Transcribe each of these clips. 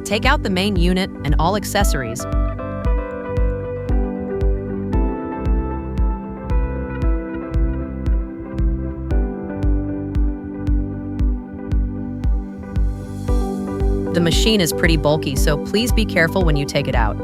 Take out the main unit and all accessories. The machine is pretty bulky, so please be careful when you take it out.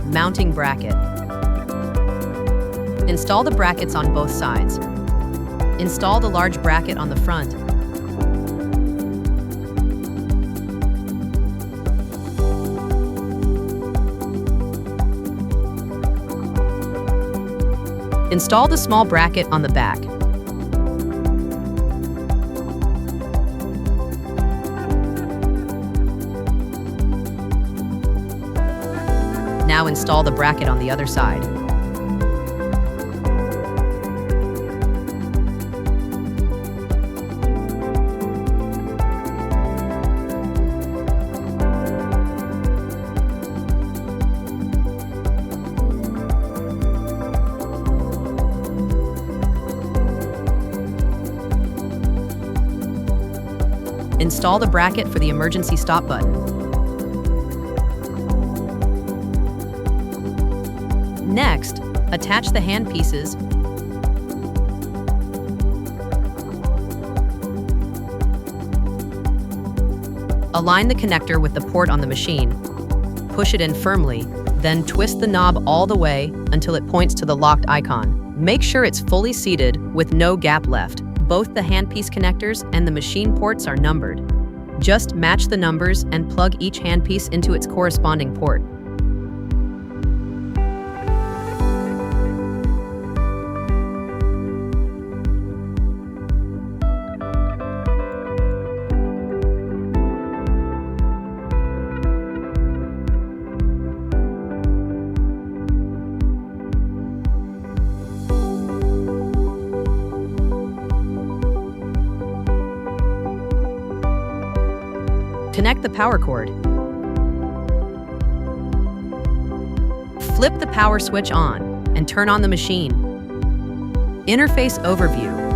Mounting bracket. Install the brackets on both sides. Install the large bracket on the front. Install the small bracket on the back. Now install the bracket on the other side. Install the bracket for the emergency stop button. Next, attach the handpieces Align the connector with the port on the machine. Push it in firmly, then twist the knob all the way until it points to the locked icon. Make sure it's fully seated with no gap left. Both the handpiece connectors and the machine ports are numbered. Just match the numbers and plug each handpiece into its corresponding port. Connect the power cord. Flip the power switch on and turn on the machine. Interface overview.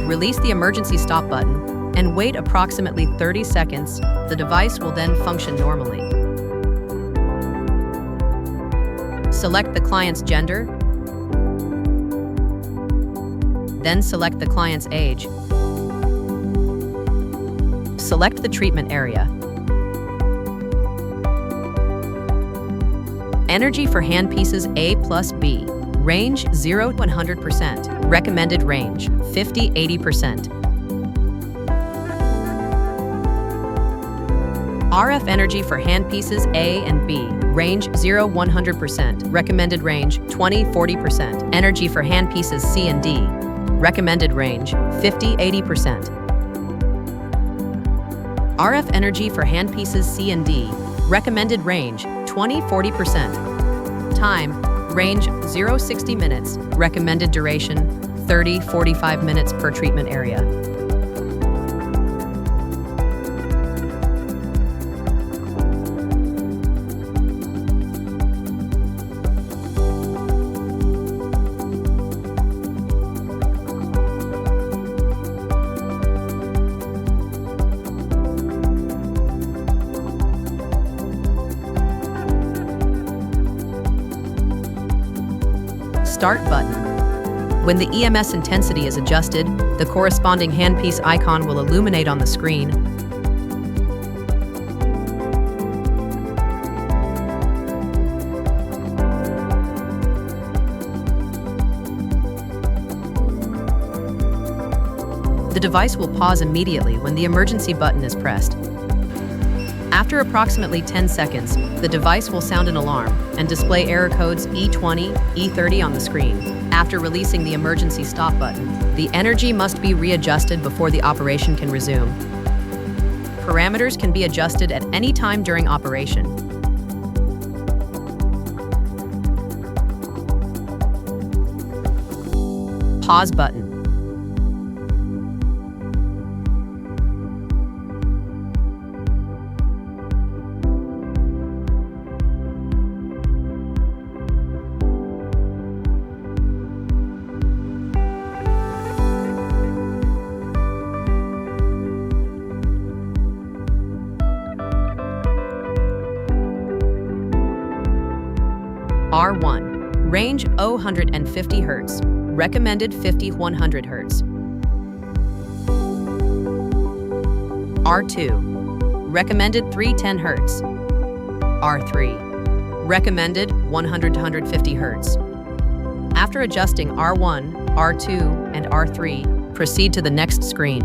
Release the emergency stop button and wait approximately 30 seconds. The device will then function normally. Select the client's gender, then select the client's age. Select the treatment area. Energy for handpieces A+B. Range 0 to 100%. Recommended range 50–80%. RF energy for handpieces A and B. Range 0–100%. Recommended range 20–40%. Energy for handpieces C and D. Recommended range, 50–80%. RF energy for handpieces C and D. Recommended range, 20–40%. Time, range 0–60 minutes. Recommended duration, 30–45 minutes per treatment area. Start button. When the EMS intensity is adjusted, the corresponding handpiece icon will illuminate on the screen. The device will pause immediately when the emergency button is pressed. After approximately 10 seconds, the device will sound an alarm and display error codes E20, E30 on the screen. After releasing the emergency stop button, the energy must be readjusted before the operation can resume. Parameters can be adjusted at any time during operation. Pause button. R1, range 0–150 Hz, recommended 50–100 Hz. R2, recommended 3–10 Hz. R3, recommended 100–150 Hz. After adjusting R1, R2, and R3, proceed to the next screen.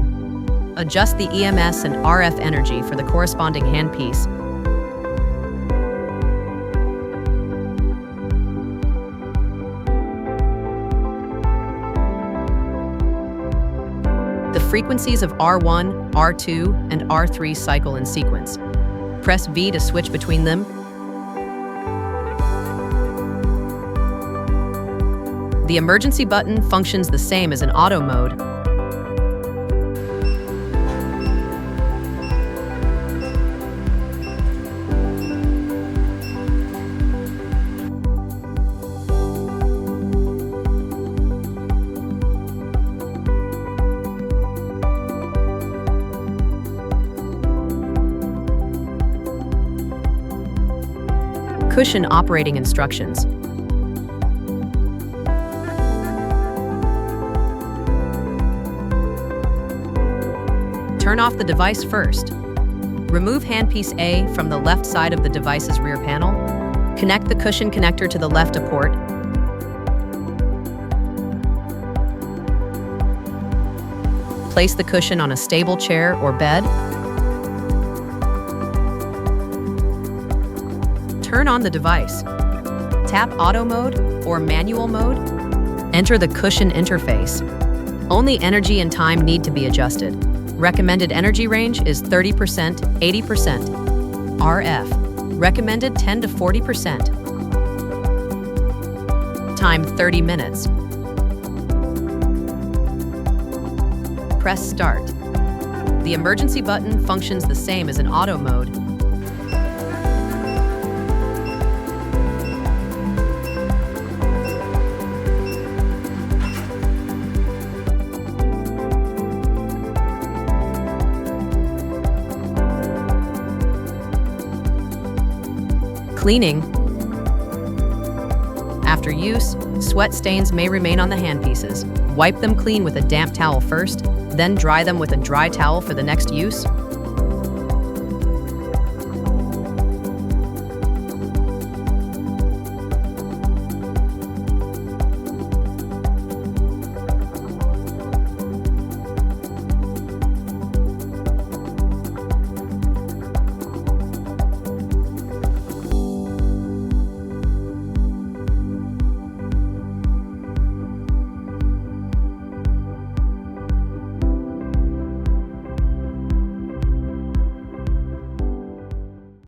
Adjust the EMS and RF energy for the corresponding handpiece. The frequencies of R1, R2, and R3 cycle in sequence. Press V to switch between them. The emergency button functions the same as in auto mode. Cushion operating instructions. Turn off the device first. Remove handpiece A from the left side of the device's rear panel. Connect the cushion connector to the left port. Place the cushion on a stable chair or bed. Turn on the device. Tap auto mode or manual mode. Enter the cushion interface. Only energy and time need to be adjusted. Recommended energy range is 30%, 80%. RF, recommended 10–40%. Time 30 minutes. Press start. The emergency button functions the same as in auto mode. Cleaning. After use, sweat stains may remain on the handpieces. Wipe them clean with a damp towel first, then dry them with a dry towel for the next use.